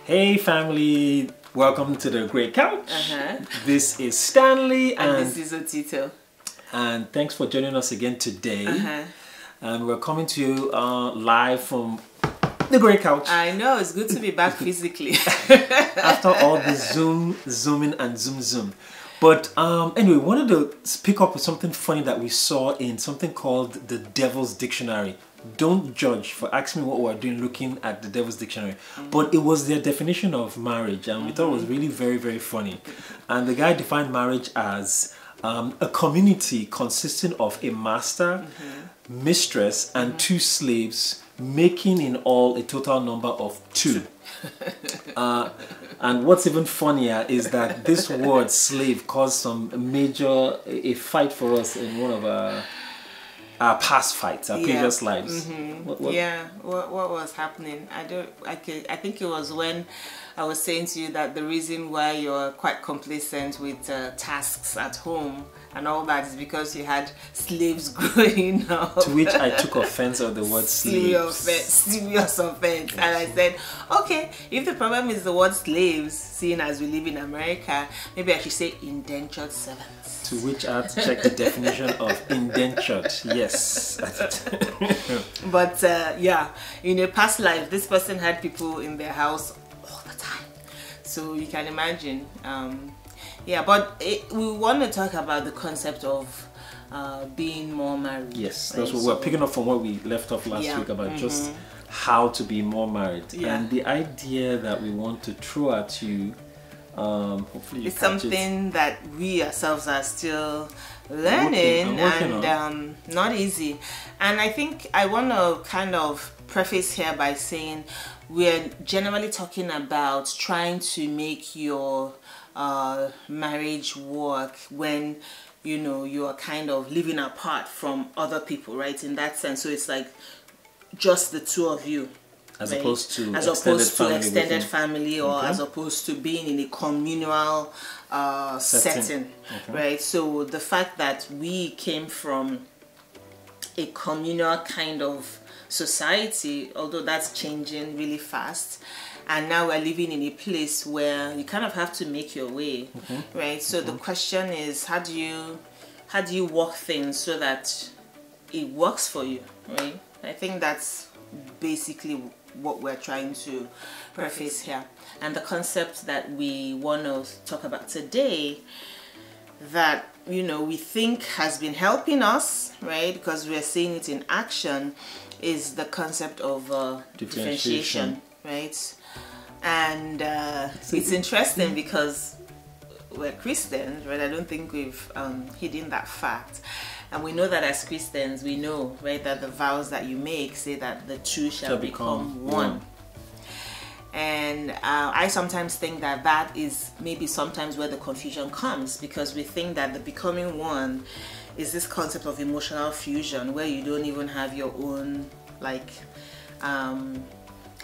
Hey family, welcome to the Great Couch. This is Stanley and this is Otito. And thanks for joining us again today. And we're coming to you live from the Great Couch. I know, it's good to be back physically. After all the zooming and zoom. But anyway, wanted to pick up with something funny that we saw in something called the Devil's Dictionary. Don't judge for asking me what we're doing looking at the Devil's Dictionary. But it was their definition of marriage, and we thought it was really very, very funny. And the guy defined marriage as a community consisting of a master, mistress, and two slaves, making in all a total number of 2. And what's even funnier is that this word slave caused some a fight for us in one of our past fights, our previous lives. What was happening? I think it was when I was saying to you that the reason why you're quite complacent with tasks at home and all that is because you had slaves growing up. To which I took offense of the word slaves. Serious offense. And I said, okay, if the problem is the word slaves, seeing as we live in America, maybe I should say indentured servants. To which I had to check the definition of indentured. Yes. But yeah, in a past life, this person had people in their house all the time. So you can imagine. Yeah, but we want to talk about the concept of being more married. Yes, that's what we're picking up from what we left off last week about just how to be more married. And the idea that we want to throw at you, hopefully it's something that we ourselves are still learning and not easy. And I think I want to kind of preface here by saying we're generally talking about trying to make your marriage work when you are kind of living apart from other people, right? In that sense, so it's like just the two of you, as opposed to extended family, or as opposed to being in a communal setting. Right? So the fact that we came from a communal kind of society, although that's changing really fast, and now we're living in a place where you kind of have to make your way, right? So the question is, how do you work things so that it works for you, right? I think that's basically what we're trying to preface here. And the concept that we want to talk about today that we think has been helping us, right, because we're seeing it in action, is the concept of differentiation, right? And it's interesting because we're Christians, right? I don't think we've hidden that fact. And we know that as Christians, we know, right, that the vows that you make say that the two shall become one. And I sometimes think that that is maybe sometimes where the confusion comes, because we think that the becoming one is this concept of emotional fusion where you don't even have your own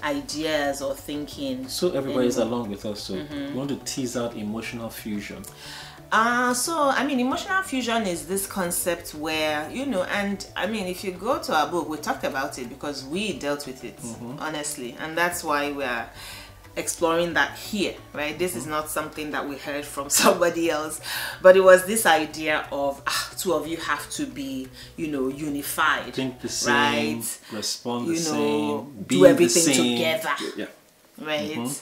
ideas or thinking. So everybody's along with us, so we want to tease out emotional fusion. So I mean, emotional fusion is this concept where and I mean, if you go to our book, we talked about it because we dealt with it honestly, and that's why we're exploring that here, right? This is not something that we heard from somebody else, but it was this idea of two of you have to be unified, think the same, right? Respond the same, do everything together, right?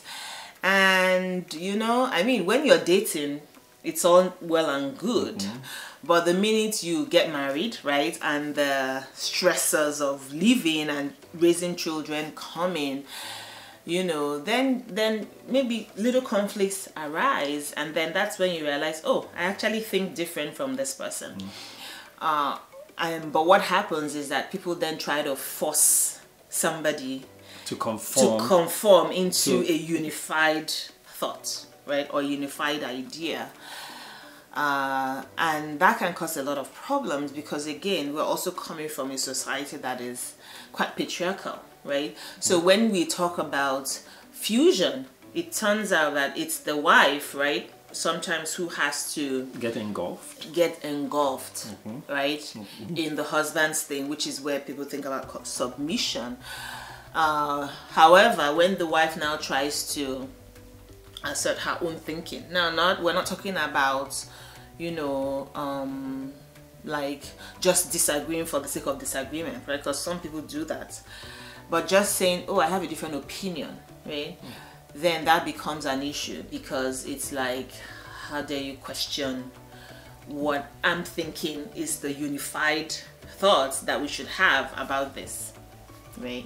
And I mean, when you're dating, it's all well and good, but the minute you get married, right, and the stressors of living and raising children come in, then maybe little conflicts arise, and then that's when you realize, oh, I actually think different from this person. But what happens is that people then try to force somebody to conform into a unified thought, right, or unified idea. And that can cause a lot of problems because, again, we're also coming from a society that is quite patriarchal, right? So when we talk about fusion, it turns out that it's the wife, right, sometimes who has to get engulfed, right, in the husband's thing, which is where people think about submission. However, when the wife now tries to assert her own thinking, now we're not talking about, you know, like just disagreeing for the sake of disagreement, right? Because some people do that, but just saying, oh, I have a different opinion, right? Then that becomes an issue, because it's like, how dare you question what I'm thinking is the unified thoughts that we should have about this, right?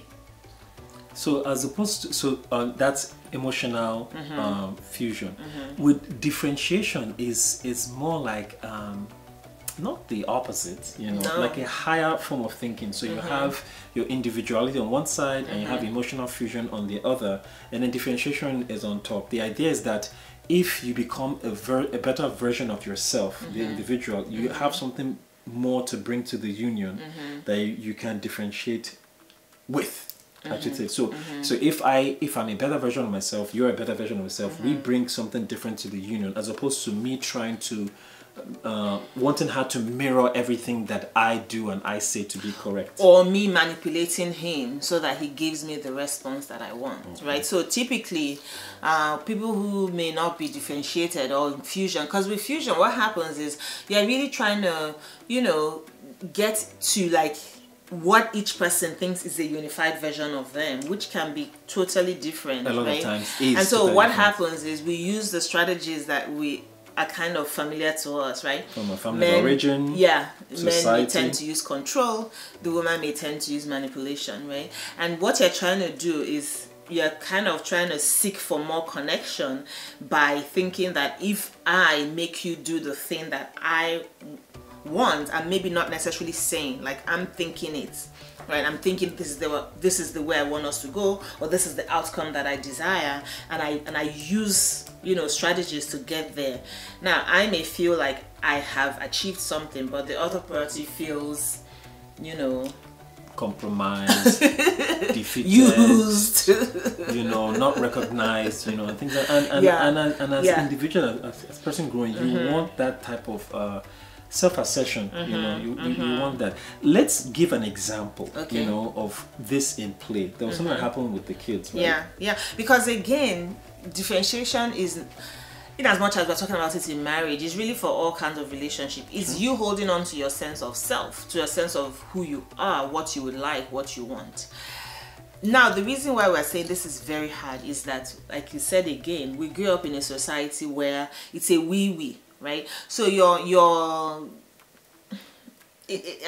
So as opposed to, so that's emotional fusion. With differentiation is more like not the opposite, you know, like a higher form of thinking. So you have your individuality on one side and you have emotional fusion on the other, and then differentiation is on top. The idea is that if you become a better version of yourself, the individual, you have something more to bring to the union that you can differentiate with. I should say. So if I'm a better version of myself, you're a better version of yourself, we bring something different to the union, as opposed to me trying to wanting her to mirror everything that I do and I say to be correct, or me manipulating him so that he gives me the response that I want, right? So typically people who may not be differentiated or fusion, because with fusion what happens is you're really trying to, you know, get to like what each person thinks is a unified version of them, which can be totally different, a lot right? of times is and so totally what different. Happens is we use the strategies that we are kind of familiar to us, right? From a family of origin, yeah, society. Men may tend to use control, the woman may tend to use manipulation, right? And what you're trying to do is you're kind of trying to seek for more connection by thinking that if I make you do the thing that I want, and maybe not necessarily saying, like I'm thinking it, right? I'm thinking this is the way I want us to go, or this is the outcome that I desire, and I use, you know, strategies to get there. Now I may feel like I have achieved something, but the other party feels, you know, compromised, defeated, used, you know, not recognized, you know, and things like and as individual, as person growing, you want that type of self-assertion, you know, you want that. Let's give an example, you know, of this in play. There was something that happened with the kids, right? Yeah, because again, differentiation is, in as much as we're talking about it in marriage, is really for all kinds of relationship. It's you holding on to your sense of self, to a sense of who you are, what you would like, what you want. Now, the reason why we're saying this is very hard is that, like you said again, we grew up in a society where it's a we, right? So I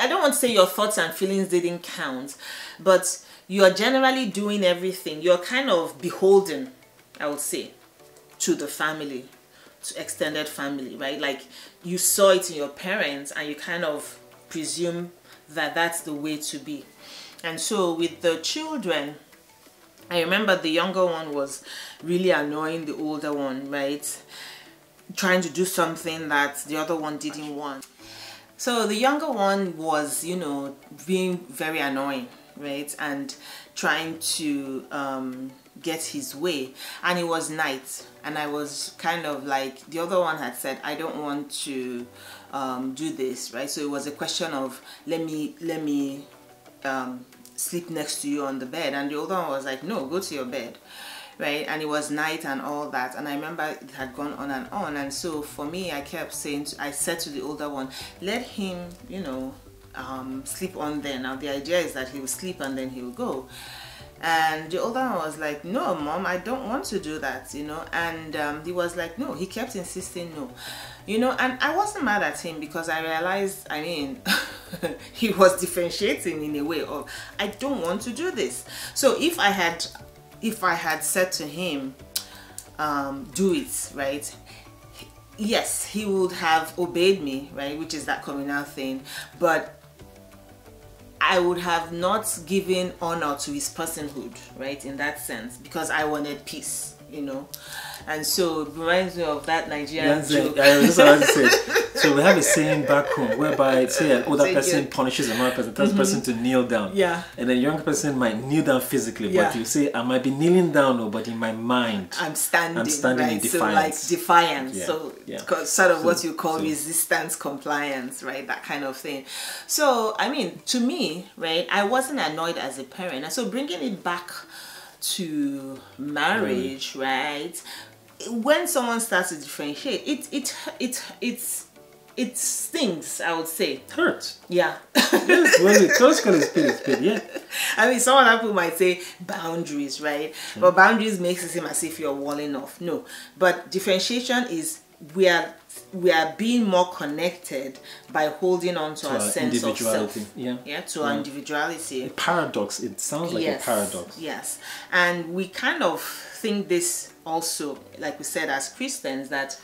don't want to say your thoughts and feelings didn't count, but you're generally doing everything. You're kind of beholden, I would say, to the family, to extended family, right? Like you saw it in your parents and you kind of presume that that's the way to be. And so with the children, I remember the younger one was really annoying the older one, right? Trying to do something that the other one didn't want. So the younger one was, you know, being very annoying, right? And trying to get his way. And it was night, and I was kind of like, the other one had said, I don't want to do this, right? So it was a question of let me sleep next to you on the bed, and the older one was like, no, go to your bed, right? And it was night and all that, and I remember it had gone on, and so for me, I kept saying, I said to the older one, let him, you know, sleep on there. Now the idea is that he will sleep and then he will go. And the older one was like, no, Mom, I don't want to do that, you know. And he was like, no. He kept insisting no, you know. And I wasn't mad at him, because I realized, I mean, he was differentiating in a way of, I don't want to do this. So if I had said to him, do it, right, yes, he would have obeyed me, right, which is that communal thing, but I would have not given honor to his personhood, right, in that sense, because I wanted peace, you know. And so it reminds me of that Nigerian joke. I was just about to say. So we have a saying back home whereby, say, an older person punishes another person, tells the person to kneel down. Yeah. And then a younger person might kneel down physically, but you say, I might be kneeling down, but in my mind, I'm standing right? in defiance. So like defiance. So sort of what you call resistance compliance, right? That kind of thing. So, I mean, to me, right, I wasn't annoyed as a parent. And so bringing it back to marriage, right? When someone starts to differentiate, it stings, I would say. It hurts. Yeah. Yes, well, it does call it spit, yeah. I mean, some other people might say boundaries, right? But boundaries makes it seem as if you're walling off. No. But differentiation is we are being more connected by holding on to our sense of self. To our individuality. A paradox. It sounds like a paradox. Yes. And we kind of think this also, like we said as Christians, that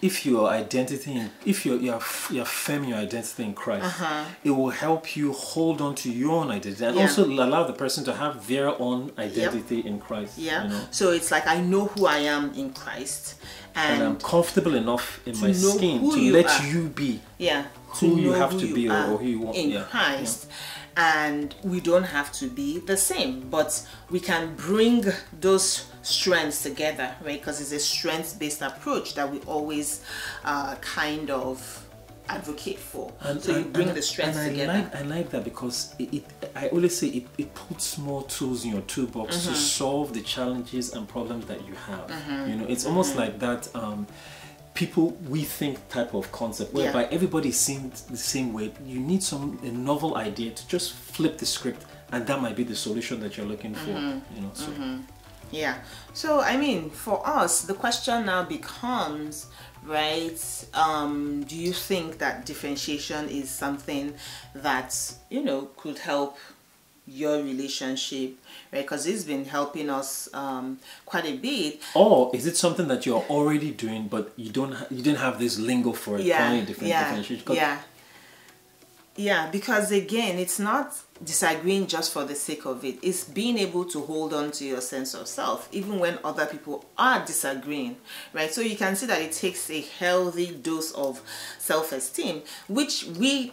if your identity, if you're affirming your identity in Christ, it will help you hold on to your own identity and also allow the person to have their own identity in Christ. Yeah. You know? So it's like, I know who I am in Christ, and I'm comfortable enough in my skin to let you be. Yeah. Who you have to be, or who you want in Christ. And we don't have to be the same, but we can bring those strengths together, right? Because it's a strengths-based approach that we always kind of advocate for. So you bring the strengths together. I like that because I always say it puts more tools in your toolbox to solve the challenges and problems that you have. You know, it's almost like that. People we think type of concept whereby everybody seems the same way. You need a novel idea to just flip the script, and that might be the solution that you're looking for. You know. So. Yeah. So I mean, for us, the question now becomes, right? Do you think that differentiation is something that, you know, could help your relationship, right? Because it's been helping us quite a bit. Or is it something that you're already doing, but you didn't have this lingo for it? Differentiation. Yeah, because again, it's not disagreeing just for the sake of it. It's being able to hold on to your sense of self, even when other people are disagreeing, right? So you can see that it takes a healthy dose of self-esteem, which we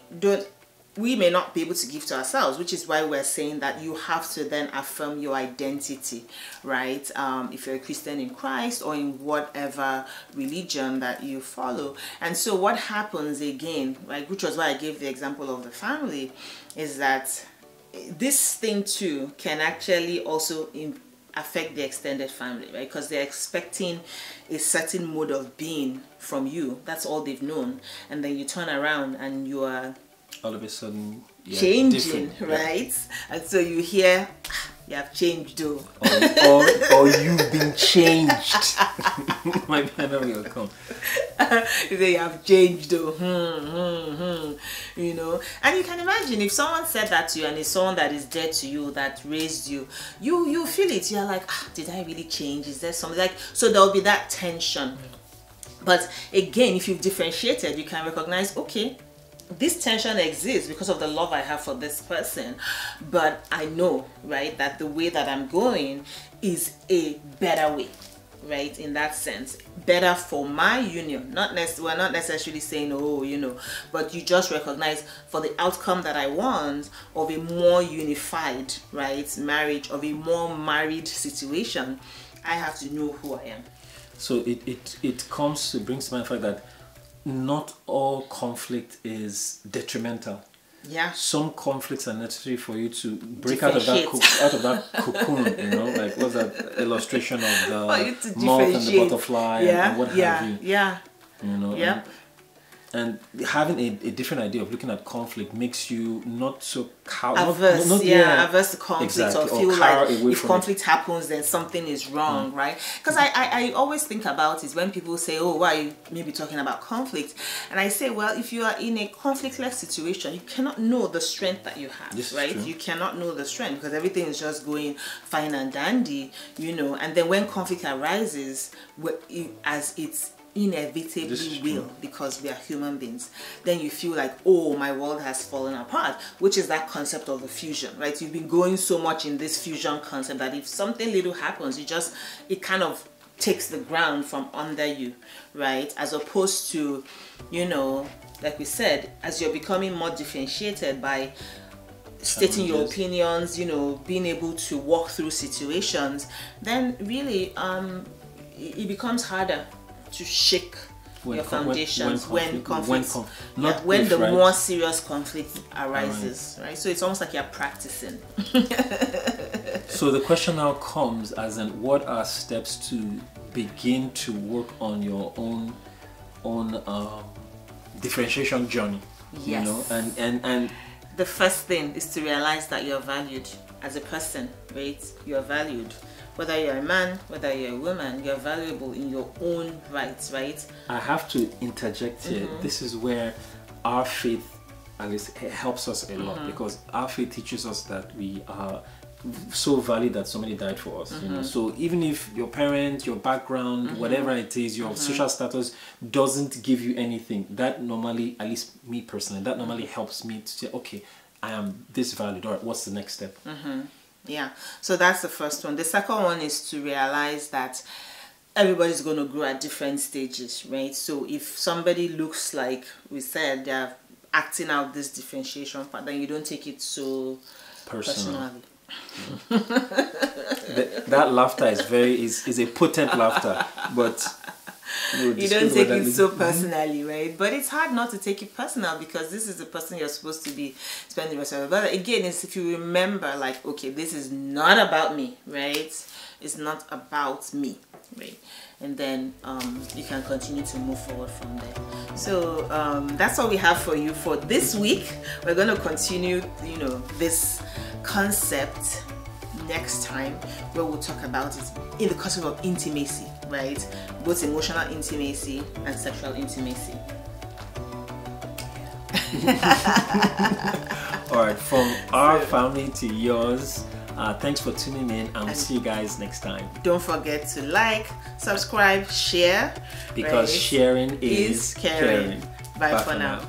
may not be able to give to ourselves, which is why we're saying that you have to then affirm your identity, right? If you're a Christian in Christ or in whatever religion that you follow. And so what happens again, right, which was why I gave the example of the family, is that this thing too can actually also affect the extended family, right? Because they're expecting a certain mode of being from you. That's all they've known. And then you turn around and you are all of a sudden changing, right? And so you hear, you have changed though. Or you've been changed. My banner will come. You say you have changed though. You know, and you can imagine if someone said that to you, and it's someone that is dead to you, that raised you, you feel it. You're like, did I really change? Is there something like, so there'll be that tension. But again, if you've differentiated, you can recognize, okay, this tension exists because of the love I have for this person, but I know, right, that the way that I'm going is a better way, right? In that sense, better for my union. We're not necessarily saying, oh, you know, but you just recognize for the outcome that I want of a more unified, right, marriage, of a more married situation, I have to know who I am. So it brings to mind the fact that not all conflict is detrimental. Yeah. Some conflicts are necessary for you to break out of that cocoon, you know, like what's that illustration of the moth and the butterfly and what have you. Yeah. You know. And having a different idea of looking at conflict makes you not so averse to conflict, or feel like if conflict happens then something is wrong, right? Because I always think about it when people say, oh, why are you maybe talking about conflict? And I say, well, if you are in a conflictless situation, you cannot know the strength that you have, right? You cannot know the strength because everything is just going fine and dandy, you know. And then when conflict arises, as it's inevitably will, because we are human beings, then you feel like, oh, my world has fallen apart, which is that concept of the fusion, right? You've been going so much in this fusion concept that if something little happens, it kind of takes the ground from under you, right? As opposed to, you know, like we said, as you're becoming more differentiated by stating your opinions, you know, being able to walk through situations, then really it becomes harder to shake your foundations when the more serious conflict arises, right? So it's almost like you're practicing. So the question now comes as in, what are steps to begin to work on your own differentiation journey? Yes. You know, and the first thing is to realize that you're valued as a person, right? You're valued. Whether you're a man, whether you're a woman, you're valuable in your own rights, right? I have to interject here. This is where our faith, at least, helps us a lot, because our faith teaches us that we are so valued that somebody died for us. You know? So even if your parent, your background, whatever it is, your social status doesn't give you anything, that normally, at least me personally, that normally helps me to say, okay, I am this valued. All right, what's the next step? Yeah, so that's the first one. The second one is to realize that everybody's going to grow at different stages, right? So if somebody looks like we said they're acting out this differentiation part, then you don't take it so personally. That laughter is a potent laughter, but you don't take it so personally, right? But it's hard not to take it personal, because this is the person you're supposed to be spending the rest of your life. But again, it's if you remember, like, okay, this is not about me, right? It's not about me, right? And then you can continue to move forward from there. So that's all we have for you for this week. We're going to continue, you know, this concept next time, where we'll talk about it in the concept of intimacy, right? Both emotional intimacy and sexual intimacy. All right, from our family to yours, thanks for tuning in, and we'll see you guys next time. Don't forget to like, subscribe, share, because sharing is caring. Bye for now.